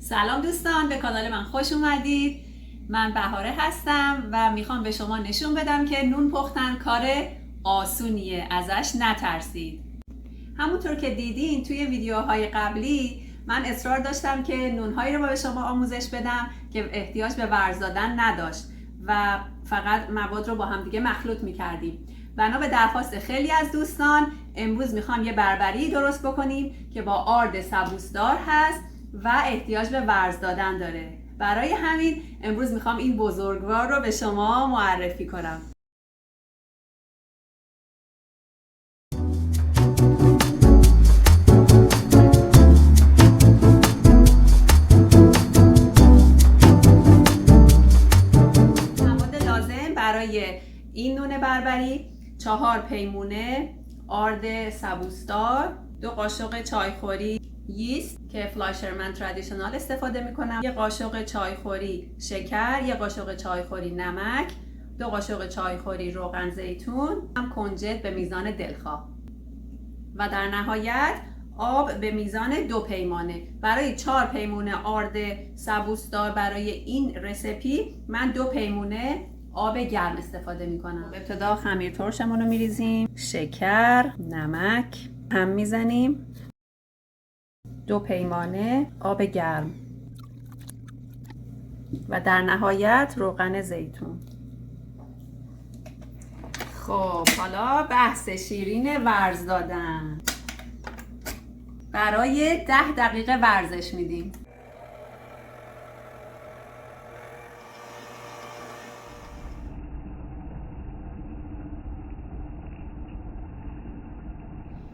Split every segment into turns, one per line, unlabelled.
سلام دوستان، به کانال من خوش اومدید. من بهاره هستم و میخوام به شما نشون بدم که نون پختن کار آسونیه، ازش نترسید. همونطور که دیدین توی ویدیوهای قبلی من اصرار داشتم که نونهایی رو به شما آموزش بدم که احتیاج به ورز دادن نداشت و فقط مواد رو با هم دیگه مخلوط میکردیم. بنا به درخواست خیلی از دوستان امروز میخوام یه بربری درست بکنیم که با آرد سبوسدار هست و احتیاج به ورز دادن داره. برای همین امروز میخوام این بزرگوار رو به شما معرفی کنم. مواد لازم برای این نون بربری: 4 پیمونه آرد سبوسدار، 2 قاشق چایخوری ییست که فلاشرمن ترادیشنال استفاده میکنم، 1 قاشق چایخوری شکر، 1 قاشق چایخوری نمک، 2 قاشق چایخوری روغن زیتون، هم کنجد به میزان دلخواه و در نهایت آب به میزان 2 پیمانه. برای 4 پیمونه آرد سبوسدار برای این رسیپی من 2 پیمونه آب گرم استفاده میکنم. ابتدا خمیر ترشمون رو میریزیم، شکر، نمک هم میزنیم، 2 پیمانه آب گرم و در نهایت روغن زیتون. خب حالا بحث شیرین ورز دادن. برای 10 دقیقه ورزش میدیم.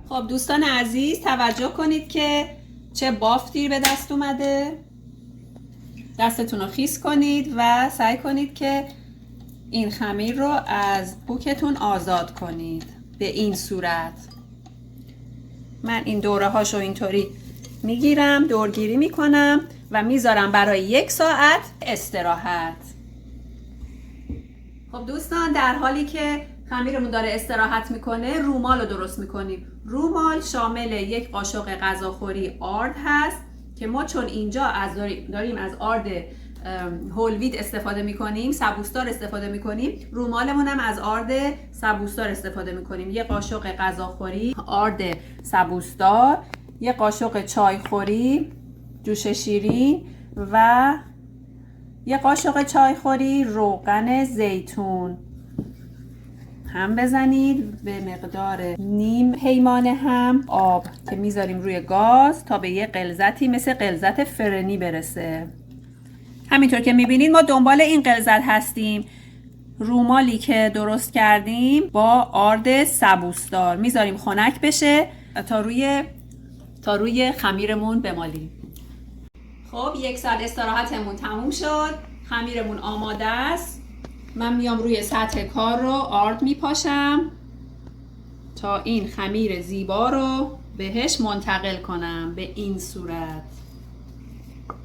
خب دوستان عزیز توجه کنید که چه بافتی به دست اومده. دستتون رو خیس کنید و سعی کنید که این خمیر رو از پوکتون آزاد کنید. به این صورت من این دوره هاشو اینطوری میگیرم، دورگیری میکنم و میذارم برای 1 ساعت استراحت. خب دوستان در حالی که خمیرمون داره استراحت میکنه رومال رو درست میکنیم. رومال شامل 1 قاشق غذاخوری آرد هست که ما چون اینجا داریم از آرد هول ویت استفاده میکنیم، سبوسدار استفاده میکنیم، رومالمون هم از آرد سبوسدار استفاده میکنیم. 1 قاشق غذاخوری آرد سبوسدار، 1 قاشق چایخوری جوش شیرین و 1 قاشق چایخوری روغن زیتون هم بزنید به مقدار نیم پیمانه هم آب که میذاریم روی گاز تا به یه غلظتی مثل غلظت فرنی برسه. همینطور که میبینید ما دنبال این غلظت هستیم. رومالی که درست کردیم با آرد سبوسدار میذاریم خنک بشه تا روی خمیرمون بمالیم. خب 1 ساعت استراحتمون تموم شد، خمیرمون آماده است. من میام روی سطح کار رو آرد میپاشم تا این خمیر زیبا رو بهش منتقل کنم به این صورت.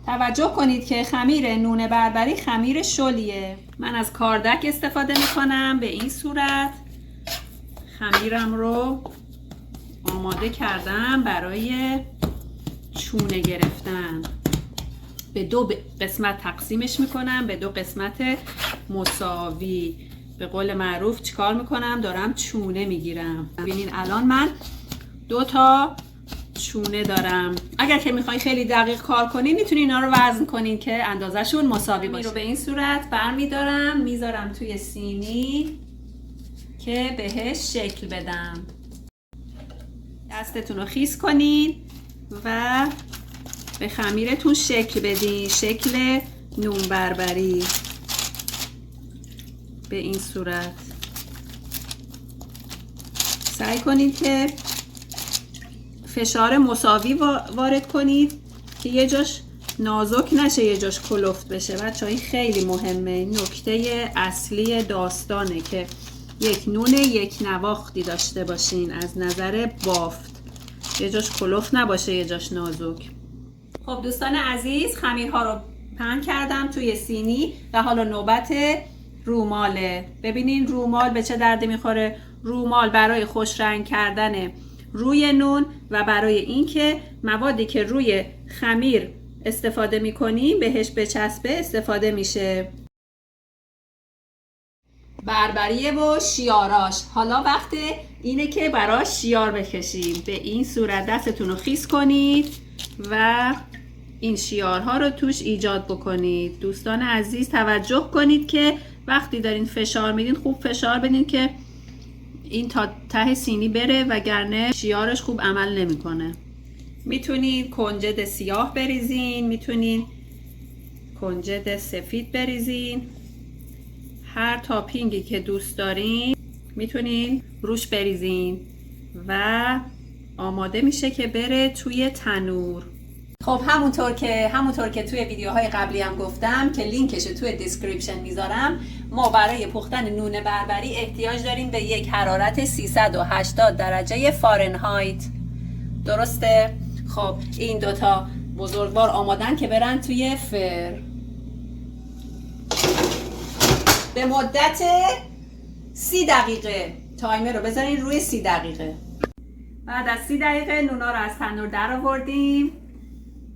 توجه کنید که خمیر نون بربری خمیر شلیه. من از کاردک استفاده میکنم. به این صورت خمیرم رو آماده کردم برای چونه گرفتن. به 2 قسمت تقسیمش میکنم، به 2 قسمت مساوی. به قول معروف چیکار میکنم؟ دارم چونه میگیرم. ببینین الان من 2 تا چونه دارم. اگر که میخواین خیلی دقیق کار کنین میتونین اینا رو وزن کنین که اندازه‌شون مساوی باشه. رو به این صورت برمیدارم، میذارم توی سینی که بهش شکل بدم. دستتون رو خیس کنین و به خمیرتون شکل بدین، شکل نون بربری به این صورت. سعی کنید که فشار مساوی وارد کنید که یه جاش نازک نشه یه جاش کلفت بشه. بچه‌ها این خیلی مهمه، نکته اصلی داستانه که یک نون یک نواختی داشته باشین از نظر بافت، یه جاش کلفت نباشه یه جاش نازک. خب دوستان عزیز خمیرها رو پهن کردم توی سینی و حالا نوبت روماله. ببینین رومال به چه دردی میخوره. رومال برای خوش رنگ کردن روی نون و برای اینکه موادی که روی خمیر استفاده میکنیم بهش بچسبه استفاده میشه. بربریه و شیاراش. حالا وقت اینه که براش شیار بکشیم. به این صورت دستتون رو خیس کنید و این شیارها رو توش ایجاد بکنید. دوستان عزیز توجه کنید که وقتی دارین فشار میدین خوب فشار بدین که این تا ته سینی بره، وگرنه شیارش خوب عمل نمیکنه. میتونین کنجد سیاه بریزین، میتونین کنجد سفید بریزین، هر تاپینگی که دوست دارین میتونین روش بریزین و آماده میشه که بره توی تنور. خب همونطور که توی ویدیوهای قبلی هم گفتم که لینکش توی دیسکریپشن میذارم، ما برای پختن نون بربری احتیاج داریم به یک حرارت 380 درجه فارنهایت. درسته؟ خب این دوتا بزرگوار آمادن که برن توی فرن به مدت 30 دقیقه. تایمر رو بذارین روی 30 دقیقه. بعد از 30 دقیقه نونا رو از تنور در آوردیم.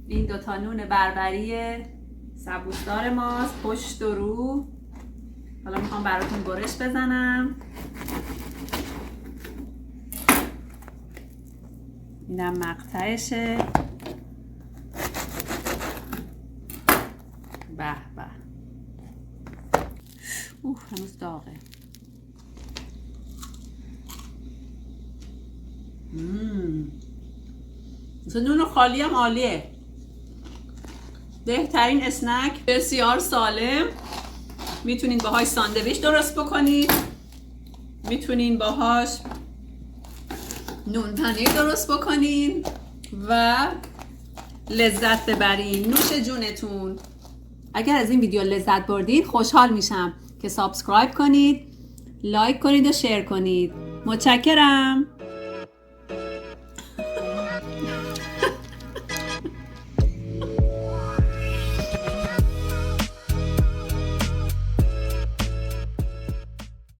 این دوتا نون بربری سبوسدار ماست، پشت و رو. حالا میخوام براتون برش بزنم. اینم مقطعشه. به به. هنوز داغه. مثلا نون خالی هم عالیه. بهترین اسنک، بسیار سالم. میتونین باهاش ساندویچ درست بکنید، میتونین باهاش نون پنیر درست بکنین و لذت ببرین. نوش جونتون. اگر از این ویدیو لذت بردید خوشحال میشم که سابسکرایب کنید، لایک کنید و شیر کنید. متشکرم.